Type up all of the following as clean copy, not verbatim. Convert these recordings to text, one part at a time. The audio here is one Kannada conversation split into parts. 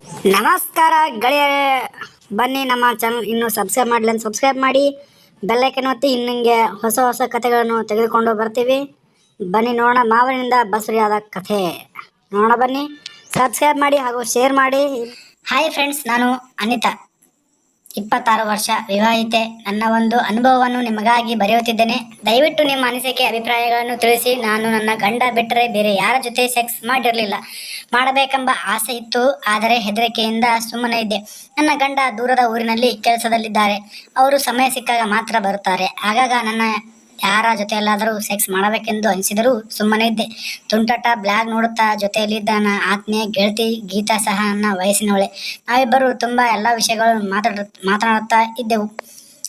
ನಮಸ್ಕಾರ ಗೆಳೆಯರೇ, ಬನ್ನಿ ನಮ್ಮ ಚಾನಲ್ ಇನ್ನೂ ಸಬ್ಸ್ಕ್ರೈಬ್ ಮಾಡಲಿ ಅಂತ ಸಬ್ಸ್ಕ್ರೈಬ್ ಮಾಡಿ, ಬೆಲ್ಲೈಕನ್ ಒತ್ತಿ. ಇನ್ನಿಂಗೆ ಹೊಸ ಹೊಸ ಕಥೆಗಳನ್ನು ತೆಗೆದುಕೊಂಡು ಬರ್ತೀವಿ. ಬನ್ನಿ ನೋಡೋಣ ಮಾವನಿಂದ ಬಸರಿಯಾದ ಕಥೆ ನೋಡೋಣ. ಬನ್ನಿ ಸಬ್ಸ್ಕ್ರೈಬ್ ಮಾಡಿ ಹಾಗೂ ಶೇರ್ ಮಾಡಿ. ಹಾಯ್ ಫ್ರೆಂಡ್ಸ್, ನಾನು ಅನಿತಾ, 26 ವರ್ಷ, ವಿವಾಹಿತೆ. ನನ್ನ ಒಂದು ಅನುಭವವನ್ನು ನಿಮಗಾಗಿ ಬರೆಯುತ್ತಿದ್ದೇನೆ. ದಯವಿಟ್ಟು ನಿಮ್ಮ ಅನಿಸಿಕೆ ಅಭಿಪ್ರಾಯಗಳನ್ನು ತಿಳಿಸಿ. ನಾನು ನನ್ನ ಗಂಡ ಬಿಟ್ಟರೆ ಬೇರೆ ಯಾರ ಜೊತೆ ಸೆಕ್ಸ್ ಮಾಡಿರಲಿಲ್ಲ. ಮಾಡಬೇಕೆಂಬ ಆಸೆ ಇತ್ತು, ಆದರೆ ಹೆದರಿಕೆಯಿಂದ ಸುಮ್ಮನೆ ಇದ್ದೆ. ನನ್ನ ಗಂಡ ದೂರದ ಊರಿನಲ್ಲಿ ಕೆಲಸದಲ್ಲಿದ್ದಾರೆ. ಅವರು ಸಮಯ ಸಿಕ್ಕಾಗ ಮಾತ್ರ ಬರುತ್ತಾರೆ. ಆಗಾಗ ನನ್ನ ಯಾರ ಜೊತೆಯಲ್ಲಾದರೂ ಸೆಕ್ಸ್ ಮಾಡಬೇಕೆಂದು ಅನಿಸಿದರೂ ಸುಮ್ಮನೆ ಇದ್ದೆ. ತುಂಟಾಟ ಬ್ಲಾಗ್ ನೋಡುತ್ತಾ ಜೊತೆಯಲ್ಲಿದ್ದ ನನ್ನ ಆತ್ಮೀಯ ಗೆಳತಿ ಗೀತಾ ಸಹ ನನ್ನ ವಯಸ್ಸಿನವಳೆ. ನಾವಿಬ್ಬರು ತುಂಬ ಎಲ್ಲ ವಿಷಯಗಳು ಮಾತನಾಡುತ್ತಾ ಇದ್ದೆವು.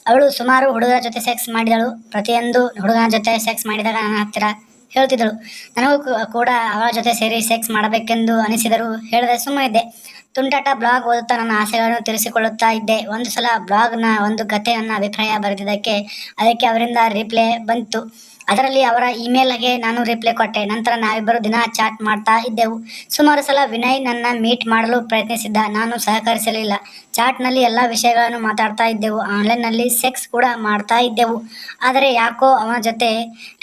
ಅವಳು ಸುಮಾರು ಹುಡುಗರ ಜೊತೆ ಸೆಕ್ಸ್ ಮಾಡಿದಳು. ಪ್ರತಿಯೊಂದು ಹುಡುಗನ ಜೊತೆ ಸೆಕ್ಸ್ ಮಾಡಿದಾಗ ನನ್ನ ಹತ್ತಿರ ಹೇಳ್ತಿದ್ದಳು. ನನಗೂ ಕೂಡ ಅವಳ ಜೊತೆ ಸೇರಿ ಸೆಕ್ಸ್ ಮಾಡಬೇಕೆಂದು ಅನಿಸಿದರೂ ಹೇಳದೆ ಸುಮ್ಮನಿದ್ದೆ. ತುಂಟಾಟ ಬ್ಲಾಗ್ ಓದುತ್ತಾ ನನ್ನ ಆಸೆಗಳನ್ನು ತಿಳಿಸಿಕೊಳ್ಳುತ್ತಾ ಇದ್ದೆ. ಒಂದು ಸಲ ಬ್ಲಾಗ್ನ ಒಂದು ಕಥೆ ನನ್ನ ಅಭಿಪ್ರಾಯ ಬರೆದಿದ್ದಕ್ಕೆ ಅದಕ್ಕೆ ಅವರಿಂದ ರಿಪ್ಲೈ ಬಂತು. ಅದರಲ್ಲಿ ಅವರ ಇಮೇಲ್ಗೆ ನಾನು ರಿಪ್ಲೈ ಕೊಟ್ಟೆ. ನಂತರ ನಾವಿಬ್ಬರು ದಿನ ಚಾಟ್ ಮಾಡ್ತಾ ಇದ್ದೆವು. ಸುಮಾರು ಸಲ ವಿನಯ್ ನನ್ನ ಮೀಟ್ ಮಾಡಲು ಪ್ರಯತ್ನಿಸಿದ್ದ. ನಾನು ಸಹಕರಿಸಲಿಲ್ಲ. ಚಾಟ್ನಲ್ಲಿ ಎಲ್ಲ ವಿಷಯಗಳನ್ನು ಮಾತಾಡ್ತಾ ಇದ್ದೆವು. ಆನ್ಲೈನ್ನಲ್ಲಿ ಸೆಕ್ಸ್ ಕೂಡ ಮಾಡ್ತಾ ಇದ್ದೆವು. ಆದರೆ ಯಾಕೋ ಅವನ ಜೊತೆ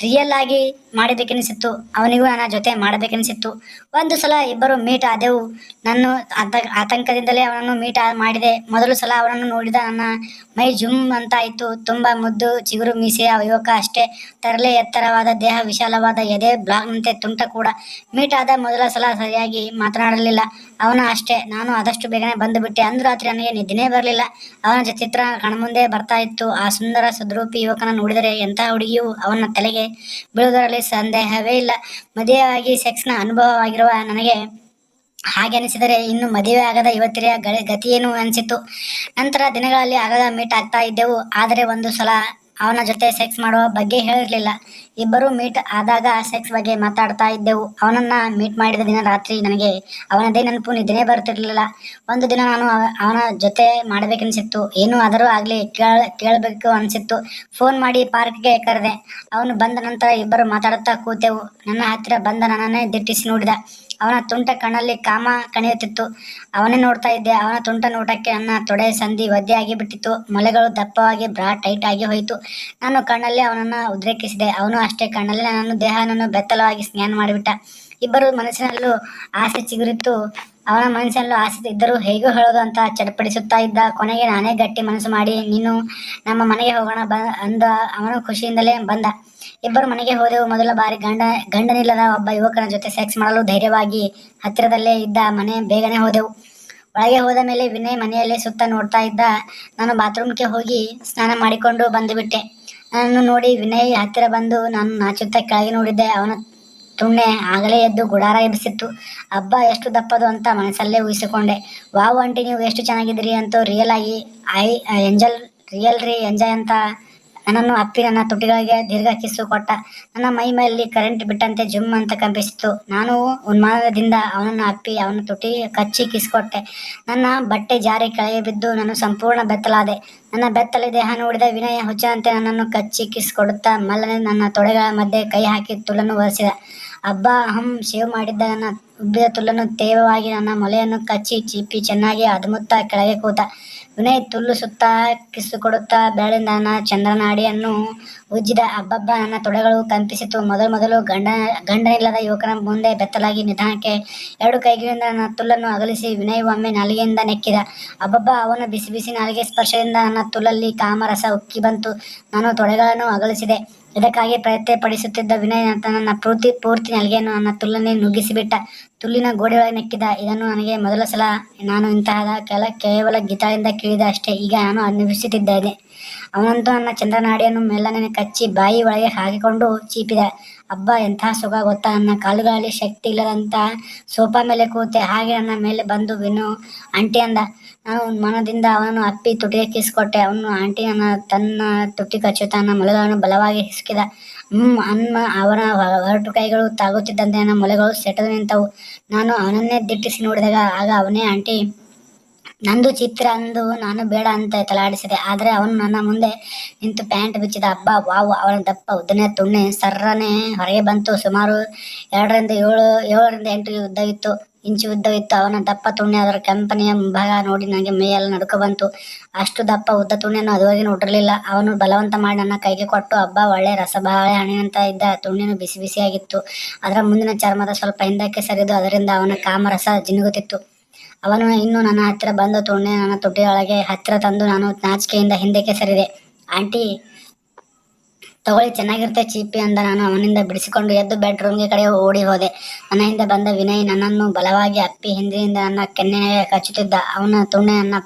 ರಿಯಲ್ ಆಗಿ ಮಾಡಬೇಕೆನಿಸಿತ್ತು. ಅವನಿಗೂ ನನ್ನ ಜೊತೆ ಮಾಡಬೇಕೆನಿಸಿತ್ತು. ಒಂದು ಸಲ ಇಬ್ಬರು ಮೀಟ್ ಆದೆವು. ನಾನು ಆತಂಕದಿಂದಲೇ ಅವನನ್ನು ಮೀಟ್ ಮಾಡಿದೆ. ಮೊದಲು ಸಲ ಅವನನ್ನು ನೋಡಿದ ನನ್ನ ಮೈ ಜುಮ್ ಅಂತ ಆಯಿತು. ತುಂಬ ಮುದ್ದು, ಚಿಗುರು ಮೀಸೆಯ ಯುವಕ ಅಷ್ಟೇ. ತರಲೆ ಎತ್ತರವಾದ ದೇಹ, ವಿಶಾಲವಾದ ಎದೆ, ಬ್ಲಾಗ್ನಂತೆ ತುಂಟ ಕೂಡ. ಮೀಟ್ ಆದ ಮೊದಲ ಸಲ ಸರಿಯಾಗಿ ಮಾತನಾಡಲಿಲ್ಲ. ಅವನ ಅಷ್ಟೇ. ನಾನು ಆದಷ್ಟು ಬೇಗನೆ ಬಂದುಬಿಟ್ಟೆ. ಅಂದು ರಾತ್ರಿ ನನಗೆ ನಿದ್ದೆನೇ ಬರಲಿಲ್ಲ. ಅವನ ಚಿತ್ರ ಕಣ್ಮುಂದೆ ಬರ್ತಾ ಇತ್ತು. ಆ ಸುಂದರ ಸದ್ರೂಪಿ ಯುವಕನ ನೋಡಿದರೆ ಎಂಥ ಹುಡುಗಿಯೂ ಅವನ ತಲೆಗೆ ಬೀಳುವುದರಲ್ಲಿ ಸಂದೇಹವೇ ಇಲ್ಲ. ಮದುವೆಯಾಗಿ ಸೆಕ್ಸ್ನ ಅನುಭವವಾಗಿರುವ ನನಗೆ ಹಾಗೆ ಅನಿಸಿದರೆ ಇನ್ನು ಮದುವೆ ಆಗದ ಯುವತಿಯ ಗತಿಯೇನು ಅನಿಸಿತು. ನಂತರ ದಿನಗಳಲ್ಲಿ ಆಗಾಗ ಮೀಟ್ ಆಗ್ತಾ ಇದ್ದೆವು. ಆದರೆ ಒಂದು ಸಲ ಅವನ ಜೊತೆ ಸೆಕ್ಸ್ ಮಾಡುವ ಬಗ್ಗೆ ಹೇಳಿರಲಿಲ್ಲ. ಇಬ್ಬರು ಮೀಟ್ ಆದಾಗ ಸೆಕ್ಸ್ ಬಗ್ಗೆ ಮಾತಾಡ್ತಾ ಇದ್ದೆವು. ಅವನನ್ನು ಮೀಟ್ ಮಾಡಿದ ದಿನ ರಾತ್ರಿ ನನಗೆ ಅವನದೇ ನೆನಪು, ನಿದ್ದೆನೇ ಬರುತ್ತಿರಲಿಲ್ಲ. ಒಂದು ದಿನ ನಾನು ಅವನ ಜೊತೆ ಮಾಡಬೇಕೆನಿಸಿತ್ತು. ಏನೂ ಆದರೂ ಆಗಲಿ ಕೇಳಬೇಕು ಅನಿಸಿತ್ತು. ಫೋನ್ ಮಾಡಿ ಪಾರ್ಕ್ಗೆ ಕರೆದೆ. ಅವನು ಬಂದ ನಂತರ ಇಬ್ಬರು ಮಾತಾಡುತ್ತಾ ಕೂತೆವು. ನನ್ನ ಹತ್ತಿರ ಬಂದ ನನ್ನನ್ನೇ ದಿಟ್ಟಿಸಿ ನೋಡಿದ. ಅವನ ತುಂಟ ಕಣ್ಣಲ್ಲಿ ಕಾಮ ಕಣಿಯುತ್ತಿತ್ತು. ಅವನೇ ನೋಡ್ತಾ ಇದ್ದೆ. ಅವನ ತುಂಟ ನೋಟಕ್ಕೆ ನನ್ನ ತೊಡೆ ಸಂಧಿ ಒದ್ದೆ ಆಗಿಬಿಟ್ಟಿತ್ತು. ಮೊಲೆಗಳು ದಪ್ಪವಾಗಿ, ಬ್ರಾ ಟೈಟ್ ಆಗಿ ಹೋಯಿತು. ನಾನು ಕಣ್ಣಲ್ಲಿ ಅವನನ್ನು ಉದ್ರೇಕಿಸಿದೆ. ಅವನು ಅಷ್ಟೇ ಕಣ್ಣಲ್ಲಿ ನನ್ನನ್ನು ದೇಹವನ್ನು ಬೆತ್ತಲವಾಗಿ ಸ್ಕ್ಯಾನ್ ಮಾಡಿಬಿಟ್ಟ. ಇಬ್ಬರು ಮನಸ್ಸಿನಲ್ಲೂ ಆಸೆ ಚಿಗುರಿತ್ತು. ಅವನ ಮನಸ್ಸಿನಲ್ಲೂ ಆಸೆ ಇದ್ದರೂ ಹೇಗೂ ಹೇಳೋದು ಅಂತ ಚಡಪಡಿಸುತ್ತಾ ಇದ್ದ. ಕೊನೆಗೆ ನಾನೇ ಗಟ್ಟಿ ಮನಸ್ಸು ಮಾಡಿ, ನೀನು ನಮ್ಮ ಮನೆಗೆ ಹೋಗೋಣ ಅಂದ. ಅವನು ಖುಷಿಯಿಂದಲೇ ಬಂದ. ಇಬ್ಬರು ಮನೆಗೆ ಹೋದೆವು. ಮೊದಲ ಬಾರಿ ಗಂಡನಿಲ್ಲದ ಒಬ್ಬ ಯುವಕನ ಜೊತೆ ಸೆಕ್ಸ್ ಮಾಡಲು ಧೈರ್ಯವಾಗಿ ಹತ್ತಿರದಲ್ಲೇ ಇದ್ದ ಮನೆ ಬೇಗನೆ ಹೋದೆವು. ಒಳಗೆ ಹೋದ ಮೇಲೆ ವಿನಯ್ ಮನೆಯಲ್ಲೇ ಸುತ್ತ ನೋಡ್ತಾ ಇದ್ದ. ನಾನು ಬಾತ್ರೂಮ್ಗೆ ಹೋಗಿ ಸ್ನಾನ ಮಾಡಿಕೊಂಡು ಬಂದುಬಿಟ್ಟೆ. ನನ್ನನ್ನು ನೋಡಿ ವಿನಯ್ ಹತ್ತಿರ ಬಂದು ನಾನು ನಾಚುತ್ತಾ ಕೆಳಗೆ ನೋಡಿದ್ದೆ. ಅವನ ತುಣ್ಣೆ ಆಗಲೇ ಎದ್ದು ಗುಡಾರ ಎಬ್ಬಿಸಿತ್ತು. ಹಬ್ಬ ಎಷ್ಟು ದಪ್ಪದು ಅಂತ ಮನಸ್ಸಲ್ಲೇ ಊಹಿಸಿಕೊಂಡೆ. ವಾವ್ ಆಂಟಿ, ನೀವು ಎಷ್ಟು ಚೆನ್ನಾಗಿದ್ದೀರಿ ಅಂತೂ ರಿಯಲ್ ಆಗಿ ರಿಯಲ್ ರೀ ಎಂಜಾಯ್ ಅಂತ ನನ್ನನ್ನು ಅಪ್ಪಿ ನನ್ನ ತುಟಿಗಳಿಗೆ ದೀರ್ಘ ಕಿಸ್ಸು ಕೊಟ್ಟ. ನನ್ನ ಮೈ ಮೇಲೆ ಕರೆಂಟ್ ಬಿಟ್ಟಂತೆ ಜುಮ್ ಅಂತ ಕಂಪಿಸಿತು. ನಾನು ಉನ್ಮಾದದಿಂದ ಅವನನ್ನು ಅಪ್ಪಿ ಅವನ ತುಟಿ ಕಚ್ಚಿ ಕಿಸ್ಕೊಟ್ಟೆ. ನನ್ನ ಬಟ್ಟೆ ಜಾರಿ ಕೆಳಗೆ ಬಿದ್ದು ನಾನು ಸಂಪೂರ್ಣ ಬೆತ್ತಲಾದೆ. ನನ್ನ ಬೆತ್ತಲೆ ದೇಹ ನೋಡಿದ ವಿನಯ ಹುಚ್ಚನಂತೆ ನನ್ನನ್ನು ಕಚ್ಚಿ ಕಿಸ್ ಕೊಡುತ್ತಾ ಮಲ್ಲನೆ ನನ್ನ ತೊಡೆಗಳ ಮಧ್ಯೆ ಕೈ ಹಾಕಿ ತುಲ್ಲನ್ನು ಒರೆಸಿದ. ಹಬ್ಬ ಶೇವ್ ಮಾಡಿದ್ದ ನನ್ನ ಉಬ್ಬಿದ ತುಲ್ಲನ್ನು ತೇವವಾಗಿ ನನ್ನ ಮೊಲೆಯನ್ನು ಕಚ್ಚಿ ಚೀಪಿ ಚೆನ್ನಾಗಿ ಅದುಮುತ್ತಾ ಕೆಳಗೆ ಕೂತ. ವಿನಯ್ ತುಲ್ಲು ಸುತ್ತ ಕಿಸ್ಸು ಕೊಡುತ್ತಾ ಬೆರಳಿಂದ ನನ್ನ ಚಂದ್ರನಾಡಿಯನ್ನು ಉಜ್ಜಿದ. ಹಬ್ಬಬ್ಬ ನನ್ನ ತೊಡೆಗಳು ಕಂಪಿಸಿತು. ಮೊದಲು ಗಂಡನಿಲ್ಲದ ಯುವಕನ ಮುಂದೆ ಬೆತ್ತಲಾಗಿ ನಿಧಾನಕ್ಕೆ 2 ಕೈಗಳಿಂದ ನನ್ನ ತುಲ್ಲನ್ನು ಅಗಲಿಸಿ ವಿನಯ್ ಒಮ್ಮೆ ನಾಲಿಗೆಯಿಂದ ನೆಕ್ಕಿದ. ಹಬ್ಬಬ್ಬ ಅವನ ಬಿಸಿ ಬಿಸಿ ನಾಲಿಗೆ ಸ್ಪರ್ಶದಿಂದ ನನ್ನ ತುಲ್ಲಲ್ಲಿ ಕಾಮರಸ ಉಕ್ಕಿ ಬಂತು. ನಾನು ತೊಡೆಗಳನ್ನು ಅಗಲಿಸಿದೆ. ಇದಕ್ಕಾಗಿ ಪ್ರಯತ್ನ ಪಡಿಸುತ್ತಿದ್ದ ವಿನಯ್ ನನ್ನ ಪೂರ್ತಿ ನಾಲಿಗೆಯನ್ನು ನನ್ನ ತುಲ್ಲನ್ನೇ ನುಗ್ಗಿಸಿಬಿಟ್ಟ. ತುಲ್ಲಿನ ಗೋಡೆಯೊಳಗೆ ನೆಕ್ಕಿದ. ಇದನ್ನು ನನಗೆ ಮೊದಲ ಸಲ. ನಾನು ಇಂತಹದ ಕೇವಲ ಗೀತಾಳಿಂದ ಕೇಳಿದ ಅಷ್ಟೇ. ಈಗ ನಾನು ಅನುಭವಿಸುತ್ತಿದ್ದೇನೆ. ಅವನಂತೂ ನನ್ನ ಚಂದ್ರನಾಡಿಯನ್ನು ಮೆಲ್ಲನೆ ಕಚ್ಚಿ ಬಾಯಿ ಒಳಗೆ ಹಾಕಿಕೊಂಡು ಚೀಪಿದ. ಹಬ್ಬ ಎಂತಹ ಸುಖ ಗೊತ್ತಾ. ನನ್ನ ಕಾಲುಗಳಲ್ಲಿ ಶಕ್ತಿ ಇಲ್ಲದಂತ ಸೋಫಾ ಮೇಲೆ ಕೂತೆ. ಹಾಗೆ ನನ್ನ ಮೇಲೆ ಬಂದು ವಿನು ಆಂಟಿ ಅಂದ. ನಾನು ಮನದಿಂದ ಅವನನ್ನು ಅಪ್ಪಿ ತುಟಿಗೆ ಕಿಸ್ಕೊಟ್ಟೆ. ಅವನು ಆಂಟಿ ತನ್ನ ತುಟಿ ಕಚ್ಚುತ್ತಾ ನನ್ನ ಮೊಲೆಗಳನ್ನು ಬಲವಾಗಿ ಹಿಸುಕಿದ. ಅವನ ಹೊರಟು ಕೈಗಳು ತಾಗುತ್ತಿದ್ದಂತೆ ನನ್ನ ಮೊಲೆಗಳು ಸೆಟೆದು ನಿಂತವು. ನಾನು ಅವನನ್ನೇ ದಿಟ್ಟಿಸಿ ನೋಡಿದಾಗ ಆಗ ಅವನೇ ಆಂಟಿ ನಂದು ಚಿತ್ರ ಅಂದು ನಾನು ಬೇಡ ಅಂತ ತಲಾಡಿಸಿದೆ. ಆದರೆ ಅವನು ನನ್ನ ಮುಂದೆ ನಿಂತು ಪ್ಯಾಂಟ್ ಬಿಚ್ಚಿದ. ಹಬ್ಬ ವಾವ್, ಅವನ ದಪ್ಪ ಉದ್ದನೆಯ ತುಣ್ಣೆ ಸರ್ರನೆ ಹೊರಗೆ ಬಂತು. ಸುಮಾರು 7 ರಿಂದ 8 ಉದ್ದ ಇತ್ತು. ಇಂಚು ಉದ್ದವಿತ್ತು. ಅವನ ದಪ್ಪ ತುಣ್ಣೆ ಅದರ ಕಂಪನಿಯ ಮುಂಭಾಗ ನೋಡಿ ನನಗೆ ಮೈಯೆಲ್ಲ ನಡುಕ ಬಂತು. ಅಷ್ಟು ದಪ್ಪ ಉದ್ದ ತುಣ್ಣೆಯನ್ನು ಅದುವರೆಗೆ ನೋಡಿರಲಿಲ್ಲ. ಅವನು ಬಲವಂತ ಮಾಡಿ ನನ್ನ ಕೈಗೆ ಕೊಟ್ಟು, ಹಬ್ಬ ಒಳ್ಳೆ ರಸಬಾಳೆ ಹಣ್ಣಿನಂತ ಇದ್ದ ತುಣ್ಣೆನು ಬಿಸಿ ಬಿಸಿಯಾಗಿತ್ತು. ಅದರ ಮುಂದಿನ ಚರ್ಮದ ಸ್ವಲ್ಪ ಹಿಂದಕ್ಕೆ ಸರಿದು ಅದರಿಂದ ಅವನ ಕಾಮರಸ ಜಿನುಗುತ್ತಿತ್ತು. ಅವನು ಇನ್ನು ನನ್ನ ಹತ್ತಿರ ಬಂದು ತುಣ್ಣೆ ನನ್ನ ತುಟಿಯೊಳಗೆ ಹತ್ತಿರ ತಂದು ನಾನು ನಾಚಿಕೆಯಿಂದ ಹಿಂದಕ್ಕೆ ಸರಿದೆ. ಆಂಟಿ ತಗೊಳ್ಳಿ, ಚೆನ್ನಾಗಿರುತ್ತೆ ಚೀಪಿ ಅಂದ. ನಾನು ಅವನಿಂದ ಬಿಡಿಸಿಕೊಂಡು ಎದ್ದು ಬೆಡ್ರೂಮ್ಗೆ ಕಡೆ ಓಡಿ ಹೋದೆ. ನನ್ನ ಹಿಂದೆ ಬಂದ ವಿನಯ್ ನನ್ನನ್ನು ಬಲವಾಗಿ ಅಪ್ಪಿ ಹಿಂದಿನಿಂದ ನನ್ನ ಕೆನ್ನೆಗೆ ಕಚ್ಚುತ್ತಿದ್ದ. ಅವನ ತುಣ್ಣೆ ನನ್ನ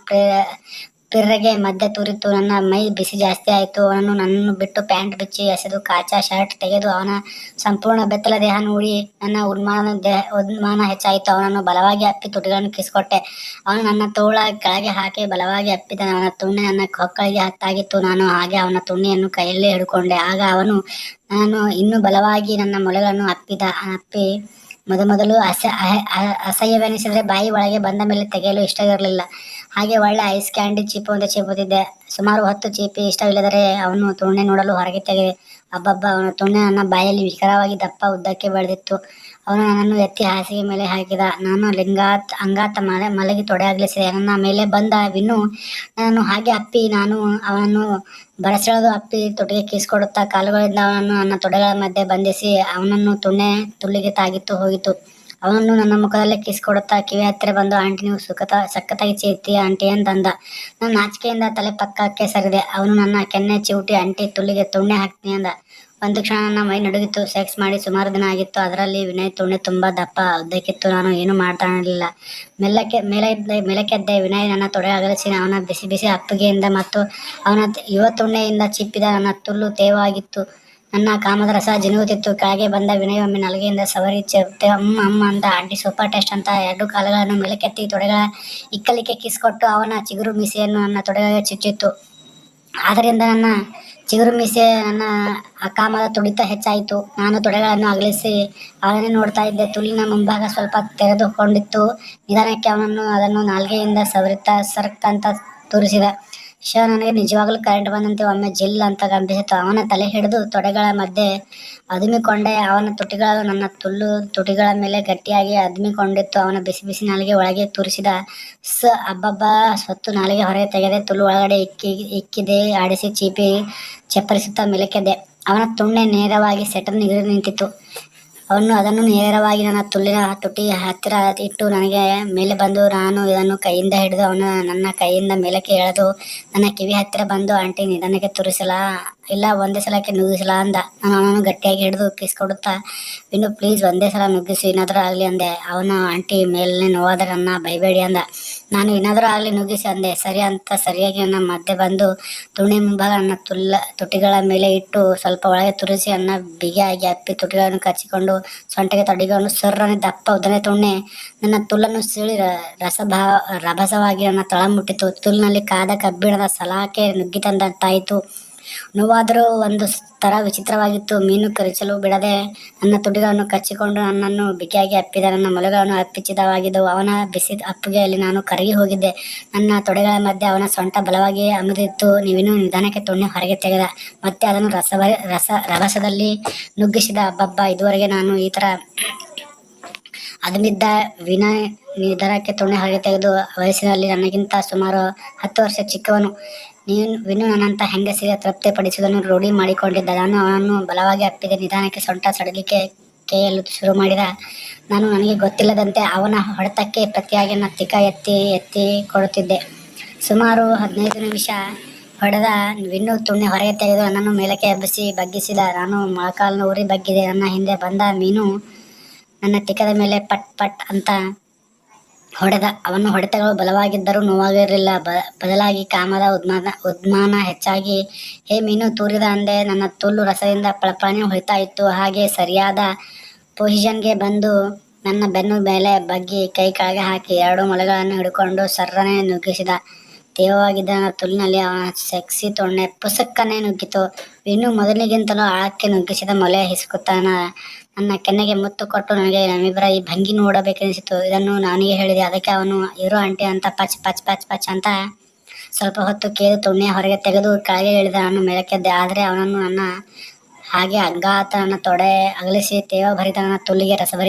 ಪಿರ್ರೆಗೆ ಮಧ್ಯೆ ತೂರಿತ್ತು. ನನ್ನ ಮೈ ಬಿಸಿ ಜಾಸ್ತಿ ಆಯಿತು. ಅವನನ್ನು ನನ್ನನ್ನು ಬಿಟ್ಟು ಪ್ಯಾಂಟ್ ಬಿಚ್ಚಿ ಎಸೆದು ಕಾಚಾ ಶರ್ಟ್ ತೆಗೆದು ಅವನ ಸಂಪೂರ್ಣ ಬೆತ್ತಲ ದೇಹ ನೋಡಿ ನನ್ನ ಉನ್ಮಾನ ಹೆಚ್ಚಾಯಿತು. ಅವನನ್ನು ಬಲವಾಗಿ ಅಪ್ಪಿ ತುಟಿಗಳನ್ನು ಕಿಸ್ಕೊಟ್ಟೆ. ಅವನು ನನ್ನ ತೋಳ ಕೆಳಗೆ ಹಾಕಿ ಬಲವಾಗಿ ಅಪ್ಪಿದ. ಅವನ ತುಣ್ಣೆ ನನ್ನ ಹೊಕ್ಕಳಿಗೆ ಹತ್ತಾಗಿತ್ತು. ನಾನು ಹಾಗೆ ಅವನ ತುಣ್ಣೆಯನ್ನು ಕೈಯಲ್ಲಿ ಹಿಡ್ಕೊಂಡೆ. ಆಗ ಅವನು ನಾನು ಇನ್ನೂ ಬಲವಾಗಿ ನನ್ನ ಮೊಲೆಗಳನ್ನು ಅಪ್ಪಿ ಮೊದಲು ಅಸಹ್ಯವೆನಿಸಿದರೆ ಬಾಯಿ ಒಳಗೆ ಬಂದ ಮೇಲೆ ತೆಗೆಯಲು ಇಷ್ಟವಿರಲಿಲ್ಲ. ಹಾಗೆ ಒಳ್ಳೆ ಐಸ್ ಕ್ಯಾಂಡಿ ಚೀಪು ಅಂತ ಚೀಪುತ್ತಿದ್ದೆ. ಸುಮಾರು 10 ಚೀಪಿ ಇಷ್ಟವಿಲ್ಲದರೆ ಅವನು ತುಣ್ಣೆ ನೋಡಲು ಹೊರಗೆ ತೆಗೆದೆ. ಅಬ್ಬಬ್ಬ, ಅವನ ತುಣ್ಣೆ ನನ್ನ ಬಾಯಲ್ಲಿ ವಿಕರವಾಗಿ ದಪ್ಪ ಉದ್ದಕ್ಕೆ ಬೆಳೆದಿತ್ತು. ಅವನು ನನ್ನನ್ನು ಎತ್ತಿ ಹಾಸಿಗೆ ಮೇಲೆ ಹಾಕಿದ. ನಾನು ಅಂಗಾತ ಮಲಗಿ ತೊಡೆ ಅಗಲಿಸಿದೆ. ನನ್ನ ಮೇಲೆ ಬಂದ ವಿನ್ನು ನನ್ನನ್ನು ಹಾಗೆ ಅಪ್ಪಿ ನಾನು ಅವನನ್ನು ಬರಸೆಳೆದು ಅಪ್ಪಿ ತುಟಿಗೆ ಕಿಸ್ಕೊಡುತ್ತಾ ಕಾಲುಗಳಿಂದ ಅವನನ್ನು ನನ್ನ ತೊಡೆಗಳ ಮಧ್ಯೆ ಬಂಧಿಸಿ ಅವನನ್ನು ತುಣ್ಣೆ ತುಳ್ಳಿಗೆ ತಾಗಿತ್ತು ಹೋಗಿತು. ಅವನನ್ನು ನನ್ನ ಮುಖದಲ್ಲೇ ಕಿಸ್ ಕೊಡುತ್ತಾ ಕಿವಿ ಹತ್ತಿರ ಬಂದು, ಆಂಟಿ ನೀವು ಸಖತ್ತಾಗಿ ಚೀರ್ತೀಯ ಆಂಟಿ ಅಂತಂದ. ನಾನು ನಾಚಿಕೆಯಿಂದ ತಲೆ ಪಕ್ಕಕ್ಕೆ ಸರಿದೆ. ಅವನು ನನ್ನ ಕೆನ್ನೆ ಚಿವುಟಿ, ಆಂಟಿ ತುಳ್ಳಿಗೆ ತುಣ್ಣೆ ಹಾಕ್ತೀನಿ ಅಂದ. ಒಂದು ಕ್ಷಣ ನನ್ನ ಮೈ ನಡುಗಿತ್ತು. ಸೆಕ್ಸ್ ಮಾಡಿ ಸುಮಾರು ದಿನ ಆಗಿತ್ತು. ಅದರಲ್ಲಿ ವಿನಯ್ ತುಣ್ಣೆ ತುಂಬಾ ದಪ್ಪ ಉದ್ದಕ್ಕಿತ್ತು. ನಾನು ಏನು ಮಾಡ್ತಾನಿರಲಿಲ್ಲ. ಮೇಲಕ್ಕೆದ್ದೆ. ವಿನಯ್ ನನ್ನ ತೊಡೆ ಅಗಲಿಸಿ ಅವನ ಬಿಸಿ ಬಿಸಿ ಅಪ್ಪುಗೆಯಿಂದ ಮತ್ತು ಅವನ ಯುವ ತುಣ್ಣೆಯಿಂದ ಚಿಪ್ಪಿದ. ನನ್ನ ತುಲ್ಲು ತೇವವಾಗಿತ್ತು. ನನ್ನ ಕಾಮದ ರಸ ಜಿನುಗುತ್ತಿತ್ತು. ಕೆಳಗೆ ಬಂದ ವಿನಯ್ ಒಮ್ಮೆ ನಾಲಿಗೆಯಿಂದ ಸವರಿ ಚೆಪ್ತೆ ಅಮ್ಮ ಅಂತ. ಆಂಟಿ ಸೂಪರ್ ಟೇಸ್ಟ್ ಅಂತ 2 ಕಾಲುಗಳನ್ನು ಮೇಲಕ್ಕೆತ್ತಿ ತೊಡೆಗಳ ಇಕ್ಕಲಿಕ್ಕೆ ಕಿಸ್ಕೊಟ್ಟು ಅವನ ಚಿಗುರು ಮೀಸೆಯನ್ನು ನನ್ನ ತೊಡೆಗಳಿಗೆ ಚುಚ್ಚಿತ್ತು. ಆದ್ದರಿಂದ ನನ್ನ ಚಿಗುರು ಮೀಸೆ ನನ್ನ ಕಾಮದ ತುಡಿತ ಹೆಚ್ಚಾಯಿತು. ನಾನು ತೊಡೆಗಳನ್ನು ಅಗಲಿಸಿ ಅವನನ್ನೇ ನೋಡ್ತಾ ಇದ್ದೆ. ತುಲ್ಲಿನ ಮುಂಭಾಗ ಸ್ವಲ್ಪ ತೆರೆದುಕೊಂಡಿತ್ತು. ನಿಧಾನಕ್ಕೆ ಅವನನ್ನು ಅದನ್ನು ನಾಲ್ಗೆಯಿಂದ ಸವರಿತಾ ಸರ್ಕ್ ಅಂತ ತೋರಿಸಿದ. ನನಗೆ ನಿಜವಾಗಲೂ ಕರೆಂಟ್ ಬಂದಂತೆ ಒಮ್ಮೆ ಜಿಲ್ ಅಂತ ಕಂಪಿಸಿತು. ಅವನ ತಲೆ ಹಿಡಿದು ತೊಡೆಗಳ ಮಧ್ಯೆ ಅದುಮಿಕೊಂಡೆ. ಅವನ ತುಟಿಗಳು ನನ್ನ ತುಟಿಗಳ ಮೇಲೆ ಗಟ್ಟಿಯಾಗಿ ಅದುಮಿಕೊಂಡಿತ್ತು. ಅವನ ಬಿಸಿ ಬಿಸಿ ನಾಲಿಗೆ ಒಳಗೆ ತೂರಿಸಿದ. ಅಬ್ಬಬ್ಬ, ಸ್ವತ್ತು ನಾಲಿಗೆ ಹೊರಗೆ ತೆಗೆದೆ. ತುಳು ಒಳಗಡೆ ಇಕ್ಕಿದೆ ಆಡಿಸಿ ಚೀಪಿ ಚಪ್ಪರಿಸುತ್ತಾ ಮೇಲಕ್ಕೆದ್ದೆ. ಅವನ ತುಣ್ಣೆ ನೇರವಾಗಿ ಸೆಟನ್ ನಿಗಿರಿ ನಿಂತಿತ್ತು. ಅವನು ಅದನ್ನು ನೇರವಾಗಿ ನನ್ನ ತುಟಿ ಹತ್ತಿರ ಇಟ್ಟು ನನಗೆ ಮೇಲೆ ಬಂದು ನಾನು ಇದನ್ನು ಕೈಯಿಂದ ಹಿಡಿದು ನನ್ನ ಕೈಯಿಂದ ಮೇಲಕ್ಕೆ ಎಳೆದು ನನ್ನ ಕಿವಿ ಹತ್ತಿರ ಬಂದು, ಆಂಟಿ ನಿಧಾನಕ್ಕೆ ತುರಿಸಲಾ ಇಲ್ಲ ಒಂದೇ ಸಲಕ್ಕೆ ನುಗ್ಗಿಸಲ ಅಂದ. ನಾನು ಅವನನ್ನು ಗಟ್ಟಿಯಾಗಿ ಹಿಡಿದು ಕಿಸ್ಕೊಡುತ್ತಾ, ಇನ್ನು ಪ್ಲೀಸ್ ಒಂದೇ ಸಲ ನುಗ್ಗಿಸಿ, ಏನಾದರೂ ಆಗಲಿ ಅಂದೆ. ಅವನು, ಆಂಟಿ ಮೇಲೇ ನೋವಾದರೆ ನನ್ನ ಬೈಬೇಡಿ ಅಂದ. ನಾನು ಏನಾದರೂ ಆಗಲಿ ನುಗ್ಗಿಸಿ ಅಂದೆ. ಸರಿ ಅಂತ ಸರಿಯಾಗಿ ನನ್ನ ಮಧ್ಯೆ ಬಂದು ತುಣಿ ಮುಂಭಾಗ ನನ್ನ ತುಟಿಗಳ ಮೇಲೆ ಇಟ್ಟು ಸ್ವಲ್ಪ ಒಳಗೆ ತುರಿಸಿ ನನ್ನ ಬಿಗಿಯಾಗಿ ಅಪ್ಪಿ ತುಟಿಗಳನ್ನು ಕಚ್ಚಿಕೊಂಡು ಸೊಂಟಗೆ ತೊಡಿಗಳನ್ನು ಸರ್ರನೆ ದಪ್ಪ ಉದ್ದನೆ ತುಣ್ಣೆ ನನ್ನ ತುಲ್ಲನ್ನು ಸೀಳಿ ರಭಸವಾಗಿ ನನ್ನ ತಳ ಮುಟ್ಟಿತು. ತುಲ್ಲಿನಲ್ಲಿ ಕಾದ ಕಬ್ಬಿಣದ ಸಲಾಕೆ ನುಗ್ಗಿತಂತಾಯಿತು. ನೋವಾದರೂ ಒಂದು ಥರ ವಿಚಿತ್ರವಾಗಿತ್ತು. ಮೀನು ಕರಿಚಲು ಬಿಡದೆ ನನ್ನ ತುಟಿಗಳನ್ನು ಕಚ್ಚಿಕೊಂಡು ನನ್ನನ್ನು ಬಿಗಿಯಾಗಿ ಅಪ್ಪಿದ. ನನ್ನ ಮೊಲೆಗಳನ್ನು ಅಪ್ಪಿಚಿದವಾಗಿದ್ದವು. ಅವನ ಬಿಸಿ ಅಪ್ಪುಗೆಯಲ್ಲಿ ನಾನು ಕರಗಿ ಹೋಗಿದ್ದೆ. ನನ್ನ ತೊಡೆಗಳ ಮಧ್ಯೆ ಅವನ ಸೊಂಟ ಬಲವಾಗಿ ಅಮಿದಿತ್ತು. ನೀವಿನ್ನೂ ನಿಧಾನಕ್ಕೆ ತುಣ್ಣೆ ಹೊರಗೆ ತೆಗೆದ. ಮತ್ತೆ ಅದನ್ನು ರಭಸದಲ್ಲಿ ನುಗ್ಗಿಸಿದ. ಅಬ್ಬಬ್ಬ, ಇದುವರೆಗೆ ನಾನು ಈ ಥರ ಅದಮಿದ್ದ ವಿನಯ್ ನಿಧಾನಕ್ಕೆ ತುಣ್ಣೆ ಹೊರಗೆ ತೆಗೆದು ವಯಸ್ಸಿನಲ್ಲಿ ನನಗಿಂತ ಸುಮಾರು 10 ವರ್ಷ ಚಿಕ್ಕವನು. ವಿನು ನನ್ನಂಥ ಹೆಂಗಸಿಗೆ ತೃಪ್ತಿ ಪಡಿಸುವುದನ್ನು ರೂಢಿ ಮಾಡಿಕೊಂಡಿದ್ದ. ನಾನು ಅವನನ್ನು ಬಲವಾಗಿ ಅಪ್ಪಿದೆ. ನಿಧಾನಕ್ಕೆ ಸೊಂಟ ಸಡಲಿಕೆ ಕೇಯಲು ಶುರು ಮಾಡಿದ. ನಾನು ನನಗೆ ಗೊತ್ತಿಲ್ಲದಂತೆ ಅವನ ಹೊಡೆತಕ್ಕೆ ಪ್ರತಿಯಾಗಿ ನನ್ನ ತಿಕ್ಕ ಎತ್ತಿ ಕೊಡುತ್ತಿದ್ದೆ. ಸುಮಾರು 15 ನಿಮಿಷ ಹೊಡೆದ ವಿನ್ನು ತುಣ್ಣೆ ಹೊರಗೆ ತೆಗೆದು ನನ್ನನ್ನು ಮೇಲಕ್ಕೆ ಎಬ್ಬಿಸಿ ಬಗ್ಗಿಸಿದ. ನಾನು ಮೊಳಕಾಲನ್ನು ಊರಿ ಬಗ್ಗಿದೆ. ನನ್ನ ಹಿಂದೆ ಬಂದ ಮೀನು ನನ್ನ ತಿಕ್ಕದ ಮೇಲೆ ಪಟ್ ಪಟ್ ಅಂತ ಹೊಡೆದ. ಅವನ ಹೊಡೆತಗಳು ಬಲವಾಗಿದ್ದರೂ ನೋವಾಗಿರಲಿಲ್ಲ. ಬದಲಾಗಿ ಕಾಮದ ಉದ್ಮಾನ ಹೆಚ್ಚಾಗಿ, ಹೇ ಮೀನು ತೂರಿದ ಅಂದೆ. ನನ್ನ ತುಲ್ಲು ರಸದಿಂದ ಪಳಪಳನೆ ಹೊಳಿತಾ ಇತ್ತು. ಹಾಗೆ ಸರಿಯಾದ ಪೊಸಿಷನ್ಗೆ ಬಂದು ನನ್ನ ಬೆನ್ನು ಮೇಲೆ ಬಗ್ಗಿ ಕೈ ಕೆಳಗೆ ಹಾಕಿ 2 ಮೊಲೆಗಳನ್ನು ಹಿಡ್ಕೊಂಡು ಸರ್ರನೆ ನುಗ್ಗಿಸಿದ. ತೇವವಾಗಿದ್ದ ನನ್ನ ತುಲ್ಲಿನಲ್ಲಿ ಅವನ ಸೆಕ್ಸಿ ತೊಣ್ಣೆ ಪುಸಕ್ಕನೆ ನುಗ್ಗಿತು. ಇನ್ನು ಮೊದಲಿಗಿಂತಲೂ ಆಳಕ್ಕೆ ನುಗ್ಗಿಸಿದ ಮೊಲೆ ಹಿಸುಕುತ್ತಾ ನನ್ನ ಕೆನ್ನೆಗೆ ಮುತ್ತು ಕೊಟ್ಟು ನನಗೆ ನಮ್ಮಿಬ್ಬರ ಈ ಭಂಗಿ ನೋಡಬೇಕೆನಿಸಿತು. ಇದನ್ನು ನಾನಿಗೆ ಹೇಳಿದೆ. ಅದಕ್ಕೆ ಅವನು, ಇರು ಆಂಟಿ ಅಂತ ಪಚ್ ಪಚ್ ಪಚ್ ಪಚ್ ಅಂತ ಸ್ವಲ್ಪ ಹೊತ್ತು ಕೇದು ತುಣ್ಣೆ ಹೊರಗೆ ತೆಗೆದು ಕೆಳಗೆ ಇಳಿದ. ನಾನು ಮೇಲಕ್ಕೆದ್ದೆ. ಆದರೆ ಅವನನ್ನು ನನ್ನ ಹಾಗೆ ಅಗ್ಗಾತ ನನ್ನ ತೊಡೆ ಅಗಲಿಸಿ ತೇವ ಭರಿತ ನನ್ನ ತುಲ್ಲಿಗೆ ರಸಭರಿ